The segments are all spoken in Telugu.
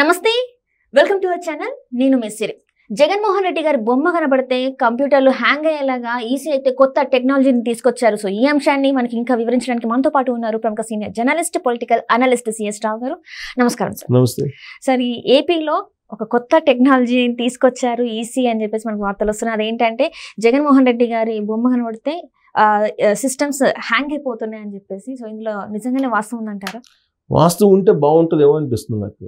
నమస్తే, వెల్కమ్ టు అవర్ ఛానల్. నేను మెస్సిరి. జగన్మోహన్ రెడ్డి గారి బొమ్మ కనబడితే కంప్యూటర్లు హ్యాంగ్ అయ్యేలాగా ఈసీ అయితే కొత్త టెక్నాలజీని తీసుకొచ్చారు. సో ఈ అంశాన్ని మనకి ఇంకా వివరించడానికి మనతో పాటు ఉన్నారు ప్రముఖ senior journalist, political analyst C S Rao గారు. నమస్కారం సార్. నమస్తే సార్, ఈ ఏపీలో ఒక కొత్త టెక్నాలజీని తీసుకొచ్చారు ఈసీ అని చెప్పేసి మనకు వార్తలు వస్తున్నాయి. అదేంటంటే జగన్మోహన్ రెడ్డి గారి బొమ్మ కనబడితే సిస్టమ్స్ హ్యాంగ్ అయిపోతున్నాయి అని చెప్పేసి. సో ఇందులో నిజంగానే వాస్తవం ఉందంటారా? వాస్తవం ఉంటే బాగుంటుందేమో అనిపిస్తుంది నాకు.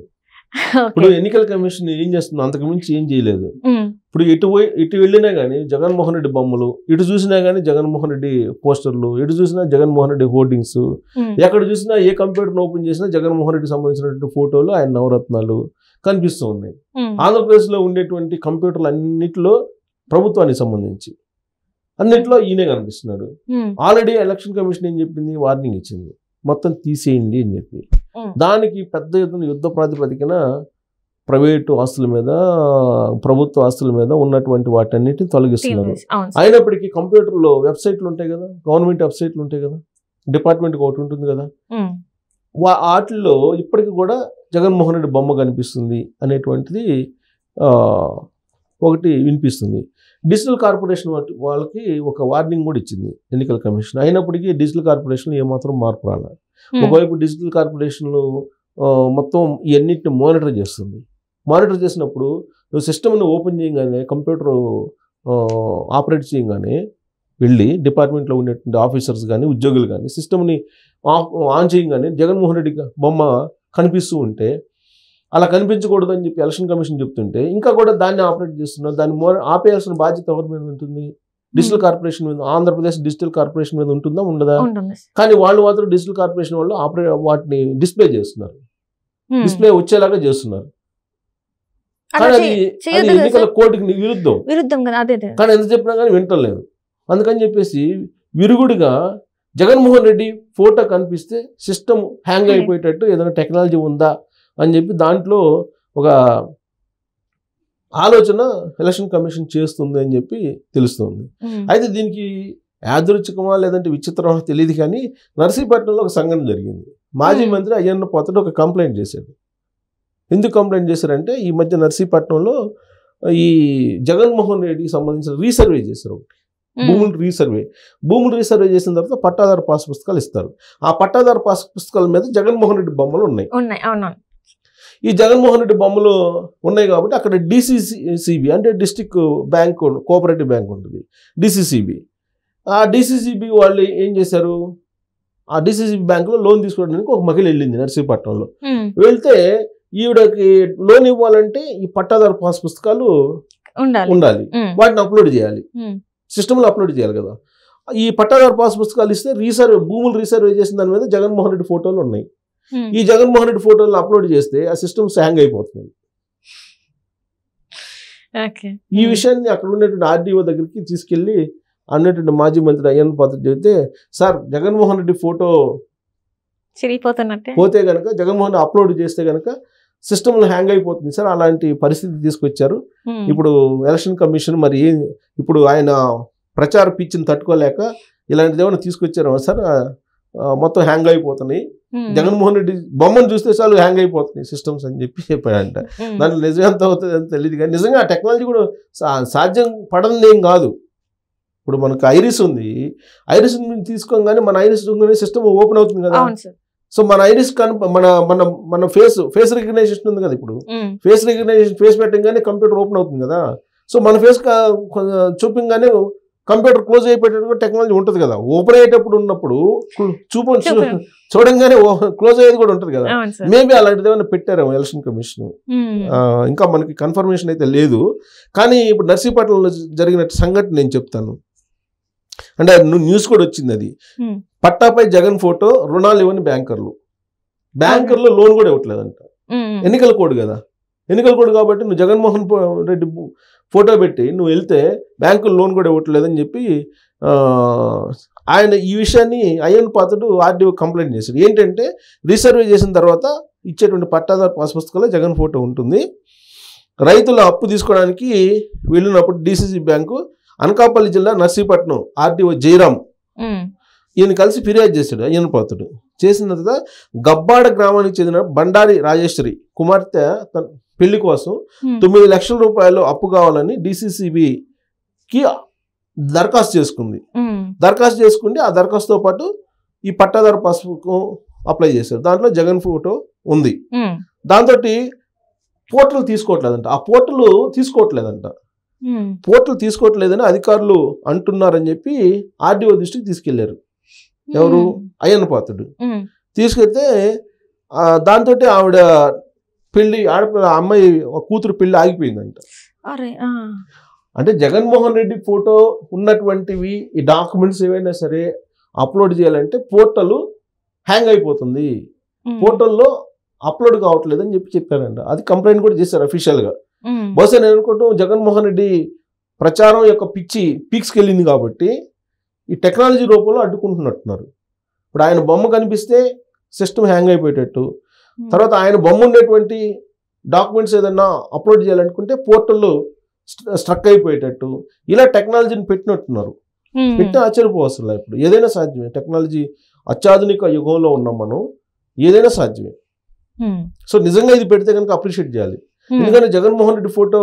ఇప్పుడు ఎన్నికల కమిషన్ ఏం చేస్తుంది, అంతకు మించి ఏం చేయలేదు. ఇప్పుడు ఇటు వెళ్ళినా కానీ జగన్మోహన్ రెడ్డి బొమ్మలు, ఇటు చూసినా కానీ జగన్మోహన్ రెడ్డి పోస్టర్లు, ఇటు చూసినా జగన్మోహన్ రెడ్డి హోర్డింగ్స్, ఎక్కడ చూసినా ఏ కంప్యూటర్ ఓపెన్ చేసినా జగన్మోహన్ రెడ్డికి సంబంధించినటువంటి ఫోటోలు, ఆయన నవరత్నాలు కనిపిస్తూ ఉన్నాయి. ఆంధ్రప్రదేశ్ లో ఉండేటువంటి కంప్యూటర్లు అన్నింటిలో ప్రభుత్వానికి సంబంధించి అన్నింటిలో ఈయనే కనిపిస్తున్నాడు. ఆల్రెడీ ఎలక్షన్ కమిషన్ ఏం చెప్పింది, వార్నింగ్ ఇచ్చింది, మొత్తం తీసేయండి అని చెప్పి. దానికి పెద్ద ఎత్తున యుద్ధ ప్రాతిపదికన ప్రైవేటు ఆస్తుల మీద, ప్రభుత్వ ఆస్తుల మీద ఉన్నటువంటి వాటన్నిటిని తొలగిస్తున్నారు. అయినప్పటికీ కంప్యూటర్లో వెబ్సైట్లు ఉంటాయి కదా, గవర్నమెంట్ వెబ్సైట్లు ఉంటాయి కదా, డిపార్ట్మెంట్కి ఒకటి ఉంటుంది కదా, వాటిల్లో ఇప్పటికీ కూడా జగన్మోహన్ రెడ్డి బొమ్మ కనిపిస్తుంది అనేటువంటిది ఒకటి వినిపిస్తుంది. డిజిటల్ కార్పొరేషన్ వాళ్ళకి ఒక వార్నింగ్ కూడా ఇచ్చింది ఎన్నికల కమిషన్. అయినప్పటికీ డిజిటల్ కార్పొరేషన్ ఏమాత్రం మార్పు రాలేదు. ఒకవైపు డిజిటల్ కార్పొరేషన్లు మొత్తం ఇవన్నిటిని మానిటర్ చేస్తుంది. మానిటర్ చేసినప్పుడు నువ్వు సిస్టమ్ని ఓపెన్ చేయగానే, కంప్యూటర్ ఆపరేట్ చేయగానే వెళ్ళి డిపార్ట్మెంట్లో ఉండేటువంటి ఆఫీసర్స్ కానీ ఉద్యోగులు కానీ సిస్టమ్ని ఆన్ చేయగానే జగన్మోహన్ రెడ్డి బొమ్మ కనిపిస్తూ ఉంటే, అలా కనిపించకూడదు అని చెప్పి ఎలక్షన్ కమిషన్ చెప్తుంటే ఇంకా కూడా దాన్ని ఆపరేట్ చేస్తున్నారు. దాన్ని ఆపేయాల్సిన బాధ్యత ఎవరి మీద ఉంటుంది? డిజిటల్ కార్పొరేషన్ మీద. ఆంధ్రప్రదేశ్ డిజిటల్ కార్పొరేషన్ మీద ఉంటుందా, ఉండదా? కానీ వాళ్ళు మాత్రం డిజిటల్ కార్పొరేషన్ వాళ్ళు వాటిని డిస్ప్లే చేస్తున్నారు, డిస్ప్లే వచ్చేలాగా చేస్తున్నారు. కానీ అది ఎన్నికల కోర్టుకి విరుద్ధం కదా. కానీ ఎంత చెప్పినా కానీ వింటలేదు. అందుకని చెప్పేసి విరుగుడిగా జగన్మోహన్ రెడ్డి ఫోటో కనిపిస్తే సిస్టమ్ హ్యాంగ్ అయిపోయేటట్టు ఏదైనా టెక్నాలజీ ఉందా అని చెప్పి దాంట్లో ఒక ఆలోచన ఎలక్షన్ కమిషన్ చేస్తుంది అని చెప్పి తెలుస్తుంది. అయితే దీనికి యాదృచ్ఛికమా లేదంటే విచిత్రమా తెలియదు, కానీ నర్సీపట్నంలో ఒక సంఘటన జరిగింది. మాజీ మంత్రి అయ్యన్న పాత్రుడు ఒక కంప్లైంట్ చేశాడు. ఎందుకు కంప్లైంట్ చేశారంటే, ఈ మధ్య నర్సీపట్నంలో ఈ జగన్మోహన్ రెడ్డికి సంబంధించిన రీసర్వే చేశారు. భూములు రీసర్వే చేసిన తర్వాత పట్టాదారు పాస్ పుస్తకాలు ఇస్తారు. ఆ పట్టాదారు పాస్ పుస్తకాల మీద జగన్మోహన్ రెడ్డి బొమ్మలు ఉన్నాయి. ఈ జగన్మోహన్ రెడ్డి బొమ్మలు ఉన్నాయి కాబట్టి అక్కడ డిసిసిబి అంటే డిస్ట్రిక్ట్ బ్యాంక్, కోఆపరేటివ్ బ్యాంక్ ఉంటుంది, డిసిసిబి. ఆ డిసిసిబి వాళ్ళు ఏం చేశారు, ఆ డిసిసిబి బ్యాంకులో లోన్ తీసుకోవడానికి ఒక మహిళ వెళ్ళింది నర్సీపట్నంలో. వెళ్తే ఈవిడకి లోన్ ఇవ్వాలంటే ఈ పట్టాదారు పాస్ పుస్తకాలు ఉండాలి, వాటిని అప్లోడ్ చేయాలి, సిస్టంలో అప్లోడ్ చేయాలి కదా. ఈ పట్టాదారు పాస్ పుస్తకాలు ఇస్తే భూములు రీసర్వే చేసిన దాని మీద జగన్మోహన్ రెడ్డి ఫోటోలు ఉన్నాయి. ఈ జగన్మోహన్ రెడ్డి ఫోటోలు అప్లోడ్ చేస్తే ఆ సిస్టమ్స్ హ్యాంగ్ అయిపోతుంది. ఈ విషయాన్ని అక్కడ ఉన్నటువంటి ఆర్డీఓ దగ్గరికి తీసుకెళ్లి అన్నటువంటి మాజీ మంత్రి అయ్యన్న పాత్రుడు చెబితే, సార్ జగన్మోహన్ రెడ్డి ఫోటో పోతే గనక, జగన్మోహన్ రెడ్డి అప్లోడ్ చేస్తే గనక సిస్టమ్లో హ్యాంగ్ అయిపోతుంది సార్, అలాంటి పరిస్థితి తీసుకొచ్చారు. ఇప్పుడు ఎలక్షన్ కమిషన్ మరి ఇప్పుడు ఆయన ప్రచార పిచ్చిని తట్టుకోలేక ఇలాంటిది ఏమైనా తీసుకొచ్చారు సార్, మొత్తం హ్యాంగ్ అయిపోతున్నాయి, జగన్మోహన్ రెడ్డి బొమ్మను చూస్తే చాలు హ్యాంగ్ అయిపోతున్నాయి సిస్టమ్స్ అని చెప్పి చెప్పాడంట. దాంట్లో నిజం ఎంత అవుతుంది అని తెలియదు, కానీ నిజంగా ఆ టెక్నాలజీ కూడా సాధ్యం పడని ఏం కాదు. ఇప్పుడు మనకు ఐరిస్ ఉంది, ఐరిస్ తీసుకోగానే మన ఐరిస్ సిస్టమ్ ఓపెన్ అవుతుంది కదా. సో మన ఐరిస్ మన ఫేస్ రికగ్నైజేషన్ ఉంది కదా. ఇప్పుడు ఫేస్ రికగ్నైజేషన్, ఫేస్ పెట్టగానే కంప్యూటర్ ఓపెన్ అవుతుంది కదా. సో మన ఫేస్ చూపించగానే కంప్యూటర్ క్లోజ్ అయిపోయేటట్టు టెక్నాలజీ ఉంటుంది కదా. ఓపెన్ అయ్యేటప్పుడు ఉన్నప్పుడు చూడంగానే క్లోజ్ అయ్యేది కూడా ఉంటుంది కదా. మేబీ అలాంటిది ఏమైనా పెట్టారేమో ఎలక్షన్ కమిషన్, ఇంకా మనకి కన్ఫర్మేషన్ అయితే లేదు. కానీ ఇప్పుడు నర్సీపట్నంలో జరిగిన సంఘటన నేను చెప్తాను. అంటే న్యూస్ కూడా వచ్చింది, అది పట్టాపై జగన్ ఫోటో, రుణాలు ఇవ్వని బ్యాంకర్లు లోన్ కూడా ఇవ్వట్లేదంట. ఎన్నికల కోడ్ కదా, ఎన్నికల కోడ్ కాబట్టి నువ్వు జగన్మోహన్ రెడ్డి ఫోటో పెట్టి నువ్వు వెళ్తే బ్యాంకులు లోన్ కూడా ఇవ్వట్లేదని చెప్పి ఆయన ఈ విషయాన్ని అయ్యన్న పాత్రుడు ఆర్డీఓ కంప్లైంట్ చేశాడు. ఏంటంటే రీసర్వే చేసిన తర్వాత ఇచ్చేటువంటి పట్టాదారు పాస్ పుస్తకాల్లో జగన్ ఫోటో ఉంటుంది. రైతుల అప్పు తీసుకోవడానికి వెళ్ళినప్పుడు డిసిసి బ్యాంకు అనకాపల్లి జిల్లా నర్సీపట్నం ఆర్డీఓ జయరాం ఈయన కలిసి ఫిర్యాదు చేశాడు అయ్యన్న పాత్రుడు. చేసిన తర్వాత గబ్బాడ గ్రామానికి చెందిన బండారి రాజేశ్వరి కుమార్తె తన పెళ్లి కోసం 9 లక్షల రూపాయలు అప్పు కావాలని DCCBకి దరఖాస్తు చేసుకుంది. దరఖాస్తు చేసుకుంటే ఆ దరఖాస్తుతో పాటు ఈ పట్టాదారు పాస్బుక్ అప్లై చేశారు. దాంట్లో జగన్ ఫోటో ఉంది. దాంతో పోర్టల్ తీసుకోవట్లేదంట. ఆ పోర్టల్ తీసుకోవట్లేదని అధికారులు అంటున్నారని చెప్పి ఆర్డీఓ దృష్టికి తీసుకెళ్లారు. ఎవరు? అయ్యన్న పాత్రుడు. తీసుకెళ్తే దాంతో ఆవిడ పెళ్లి అమ్మాయి కూతురు పెళ్లి ఆగిపోయిందంట. అంటే జగన్మోహన్ రెడ్డి ఫోటో ఉన్నటువంటివి ఈ డాక్యుమెంట్స్ ఏవైనా సరే అప్లోడ్ చేయాలంటే పోర్టల్ హ్యాంగ్ అయిపోతుంది, పోర్టల్లో అప్లోడ్ కావట్లేదు అని చెప్పారంట. అది కంప్లైంట్ కూడా చేశారు అఫీషియల్గా. బహుశా నేను అనుకుంటాం జగన్మోహన్ రెడ్డి ప్రచారం యొక్క పిచ్చి పీక్స్కి వెళ్ళింది కాబట్టి ఈ టెక్నాలజీ రూపంలో అడ్డుకుంటున్నట్టున్నారు. ఇప్పుడు ఆయన బొమ్మ కనిపిస్తే సిస్టమ్ హ్యాంగ్ అయిపోయేటట్టు, తర్వాత ఆయన బొమ్మ ఉండేటువంటి డాక్యుమెంట్స్ ఏదన్నా అప్లోడ్ చేయాలనుకుంటే పోర్టల్లో స్ట్రక్ అయిపోయేటట్టు ఇలా టెక్నాలజీని పెట్టినట్టున్నారు. పెట్టిన ఆశ్చర్యపోవసరం. ఇప్పుడు ఏదైనా సాధ్యమే. టెక్నాలజీ అత్యాధునిక యుగంలో ఉన్నాం మనం, ఏదైనా సాధ్యమే. సో నిజంగా ఇది పెడితే కనుక అప్రిషియేట్ చేయాలి. ఎందుకంటే జగన్మోహన్ రెడ్డి ఫోటో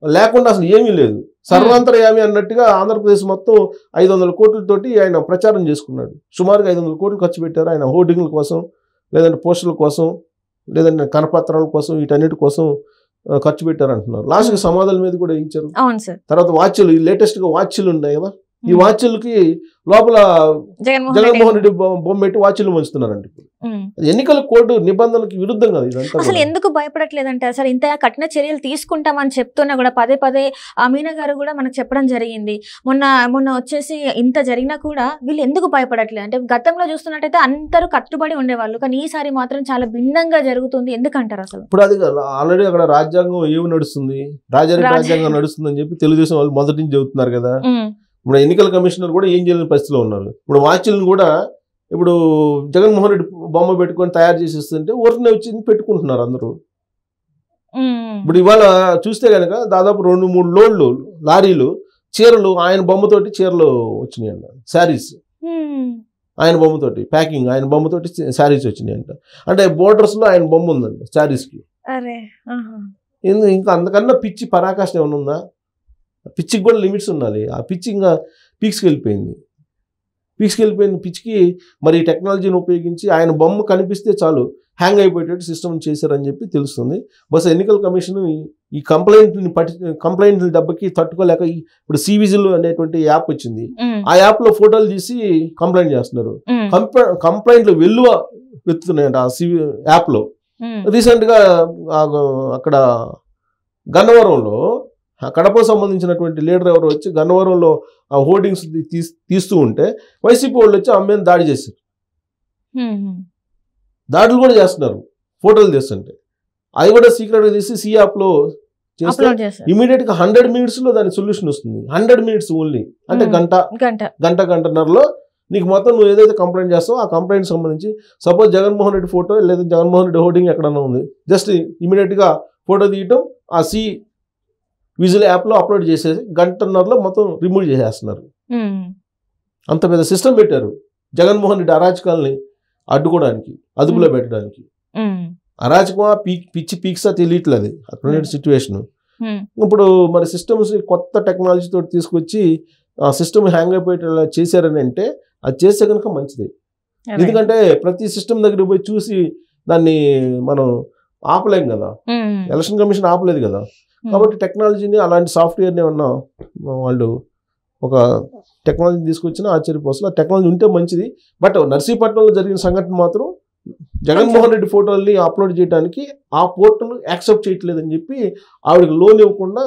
లేకుండా అసలు ఏమీ లేదు, సర్వాంతర్యామి అన్నట్టుగా ఆంధ్రప్రదేశ్ మొత్తం 500 కోట్లతోటి ఆయన ప్రచారం చేసుకున్నాడు. సుమారుగా 500 కోట్లు ఖర్చు పెట్టారు ఆయన హోర్డింగ్ల కోసం, లేదంటే పోస్టర్ల కోసం, లేదంటే కరపత్రాల కోసం, వీటన్నిటి కోసం ఖర్చు పెట్టారు అంటున్నారు. లాస్ట్కి సమాధుల మీద కూడా ఇచ్చారు. తర్వాత వాచ్లు, లేటెస్ట్ గా వాచ్లు ఉన్నాయి కదా, ఈ వాచ్లకి లోపల జగన్మోహన్ రెడ్డి బొమ్మ పెట్టి వాచ్లు మంచుతున్నారండి. ఎన్నికల కోడ్ నిబంధనలకు విరుద్ధం కదా ఇదంతా. అసలు ఎందుకు భయపడట్లేదంటే అసలు ఇంత కఠిన చర్యలు తీసుకుంటామని చెప్తున్నా కూడా పదే మీనా గారు కూడా మనకు చెప్పడం జరిగింది. మొన్న వచ్చేసి ఇంత జరిగినా కూడా వీళ్ళు ఎందుకు భయపడట్లేదు అంటే, గతంలో చూస్తున్నట్టయితే అందరూ కట్టుబడి ఉండేవాళ్ళు, కానీ ఈసారి మాత్రం చాలా భిన్నంగా జరుగుతుంది. ఎందుకంటారు అసలు? ఇప్పుడు అది ఆల్రెడీ అక్కడ రాజ్యాంగం ఏమి నడుస్తుంది, రాజ్యాంగం నడుస్తుంది అని చెప్పి తెలుగుదేశం వాళ్ళు మొదటి నుంచి చెబుతున్నారు కదా. ఇప్పుడు ఎన్నికల కమిషనర్ కూడా ఏం చేయలేని పరిస్థితిలో ఉన్నారు. ఇప్పుడు వాచ్లను కూడా ఇప్పుడు జగన్మోహన్ రెడ్డి బొమ్మ పెట్టుకొని తయారు చేసి ఇస్తుంటే ఊరినే వచ్చి పెట్టుకుంటున్నారు అందరూ. ఇప్పుడు ఇవాళ చూస్తే కనుక దాదాపు 2-3 లారీలు చీరలు ఆయన బొమ్మతోటి చీరలు వచ్చినాయి అంట, శారీస్ ఆయన బొమ్మతోటి ప్యాకింగ్, ఆయన బొమ్మతోటి శారీస్ వచ్చినాయి అంట. అంటే బోర్డర్స్ లో ఆయన బొమ్మ ఉందండి శారీస్కి. ఇంకా అంతకన్నా పిచ్చి పరాకాష్ఠ ఏమైనా ఉందా? పిచ్చికి కూడా లిమిట్స్ ఉండాలి. ఆ పిచ్చి ఇంకా పీక్స్కి వెళ్ళిపోయింది. పిచ్చికి మరి ఈ టెక్నాలజీని ఉపయోగించి ఆయన బొమ్మ కనిపిస్తే చాలు హ్యాంగ్ అయిపోయేటట్టు సిస్టమ్ చేశారని చెప్పి తెలుస్తుంది. బస్ ఎన్నికల కమిషన్ ఈ కంప్లైంట్ల దెబ్బకి తట్టుకోలేక ఇప్పుడు సివిజిల్ అనేటువంటి యాప్ వచ్చింది. ఆ యాప్ లో ఫోటోలు తీసి కంప్లైంట్ చేస్తున్నారు. కంప్లైంట్లు వెల్లువ వెతుకుతున్నాయంట ఆ యాప్ లో. రీసెంట్ గా అక్కడ గన్నవరంలో కడప సంబంధించినటువంటి లీడర్ ఎవరు వచ్చి గన్నవరంలో ఆ హోర్డింగ్స్ తీస్తూ ఉంటే వైసీపీ వాళ్ళు వచ్చి అమ్మాయిని దాడి చేశారు. దాడులు కూడా చేస్తున్నారు ఫోటోలు తీస్తుంటే. అది కూడా సీక్రెట్గా తీసి సి యాప్లో చేస్తే ఇమీడియట్ గా 100 minutes లో దాని సొల్యూషన్ వస్తుంది. 100 minutes ఓన్లీ, అంటే గంటన్నరలో నీకు మొత్తం నువ్వు ఏదైతే కంప్లైంట్ చేస్తావో ఆ కంప్లైంట్ సంబంధించి, సపోజ్ జగన్మోహన్ రెడ్డి ఫోటో లేదా జగన్మోహన్ రెడ్డి హోర్డింగ్ ఎక్కడన్నా ఉంది, జస్ట్ ఇమీడియట్ గా ఫోటో తీయటం, ఆ విజిల్ యాప్లో అప్లోడ్ చేసేసి గంటన్నరలో మొత్తం రిమూవ్ చేసేస్తున్నారు. అంత పెద్ద సిస్టమ్ పెట్టారు జగన్మోహన్ రెడ్డి అరాచకాలని అడ్డుకోవడానికి, అదుపులో పెట్టడానికి. అరాచకమా పిచ్చి పీక్సా తెలియట్లేదు అక్కడ సిచ్యువేషన్. ఇప్పుడు మరి సిస్టమ్స్ కొత్త టెక్నాలజీతో తీసుకొచ్చి ఆ సిస్టమ్ హ్యాంగ్ అయిపోయేలా చేశారని అంటే అది చేస్తే కనుక మంచిది. ఎందుకంటే ప్రతి సిస్టమ్ దగ్గర పోయి చూసి దాన్ని మనం ఆపలేం కదా, ఎలక్షన్ కమిషన్ ఆపలేదు కదా. కాబట్టి టెక్నాలజీని, అలాంటి సాఫ్ట్వేర్ని ఏమన్నా వాళ్ళు ఒక టెక్నాలజీ తీసుకొచ్చినా ఆశ్చర్యపోతుంది. ఆ టెక్నాలజీ ఉంటే మంచిది. బట్ నర్సీపట్నంలో జరిగిన సంఘటన మాత్రం జగన్మోహన్ రెడ్డి ఫోటోల్ని అప్లోడ్ చేయడానికి ఆ పోర్టల్ యాక్సెప్ట్ చేయట్లేదని చెప్పి ఆవిడకి లోన్ ఇవ్వకుండా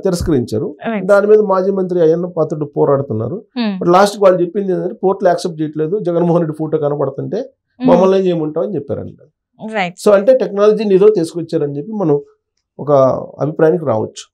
తిరస్కరించారు. దాని మీద మాజీ మంత్రి అయ్యన్న పాత్రుడు పోరాడుతున్నారు. బట్ లాస్ట్కి వాళ్ళు చెప్పింది ఏంటంటే పోర్టల్ యాక్సెప్ట్ చేయట్లేదు, జగన్మోహన్ రెడ్డి ఫోటో కనపడుతుంటే మమ్మల్ని ఏం చేయమంటామని చెప్పారంట. సో అంటే టెక్నాలజీని ఏదో తీసుకొచ్చారని చెప్పి మనం ఒక అభిప్రాయానికి రావచ్చు.